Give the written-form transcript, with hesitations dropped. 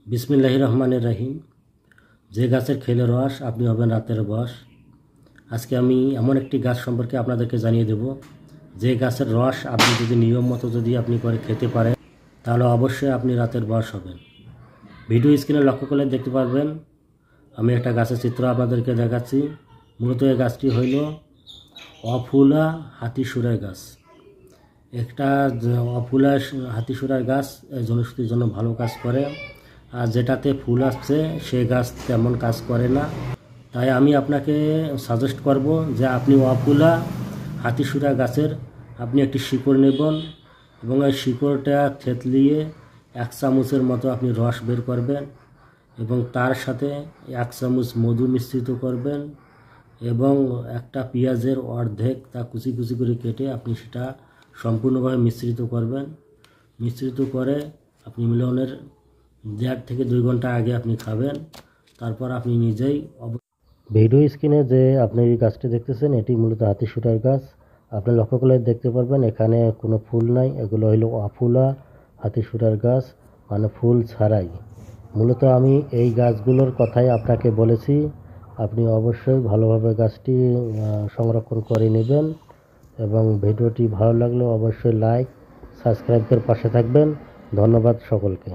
বিসমিল্লাহির রহমানির রহিম। যে গাছের খেলে রস আপনি হবেন রাতের বশ। আজকে আমি এমন একটি গাছ সম্পর্কে আপনাদেরকে জানিয়ে দেব, যে গাছের রস আপনি যদি নিয়ম মতো আপনি করে খেতে পারেন, তাহলে অবশ্যই আপনি রাতের বশ হবেন। ভিডিও স্ক্রিনে লক্ষ্য করলে দেখতে পারবেন আমি একটা গাছের চিত্র আপনাদেরকে দেখাচ্ছি। মূলত এই গাছটি হইল অফুলা হাতিসুরার গাছ। একটা অফুলা হাতিসুরার গাছ জনশ্রুতির জন্য ভালো কাজ করে, আর যেটাতে ফুল আসছে সে গাছ তেমন কাজ করে না। তাই আমি আপনাকে সাজেস্ট করব যে আপনি অফুলা হাতিসুরা গাছের আপনি একটি শিকড় নেবেন এবং এই শিকড়টা থেতলিয়ে 1 চামচের মতো আপনি রস বের করবেন এবং তার সাথে 1 চামচ মধু মিশ্রিত করবেন এবং একটা পেঁয়াজের অর্ধেক তা কুচি কুচি করে কেটে আপনি সেটা সম্পূর্ণভাবে মিশ্রিত করবেন। মিশ্রিত করে আপনি মিলনের 1.5 থেকে 2 ঘন্টা আগে আপনি খাবেন। তারপর আপনি নিজেই ভিডিও স্ক্রিনে যে আপনি এই গাছটি দেখতেছেন, এটি মূলত হাতিসুরার গাছ। আপনি লক্ষ্য করলে দেখতে পারবেন এখানে কোনো ফুল নাই, এগুলো হলো অফুলা হাতিসুরার গাছ, মানে ফুল ছাড়াই। মূলত আমি এই গাছগুলোর কথাই আপনাকে বলেছি। আপনি অবশ্যই ভালোভাবে গাছটি সংরক্ষণ করে নেবেন এবং ভিডিওটি ভালো লাগলে অবশ্যই লাইক সাবস্ক্রাইব করে পাশে থাকবেন। ধন্যবাদ সকলকে।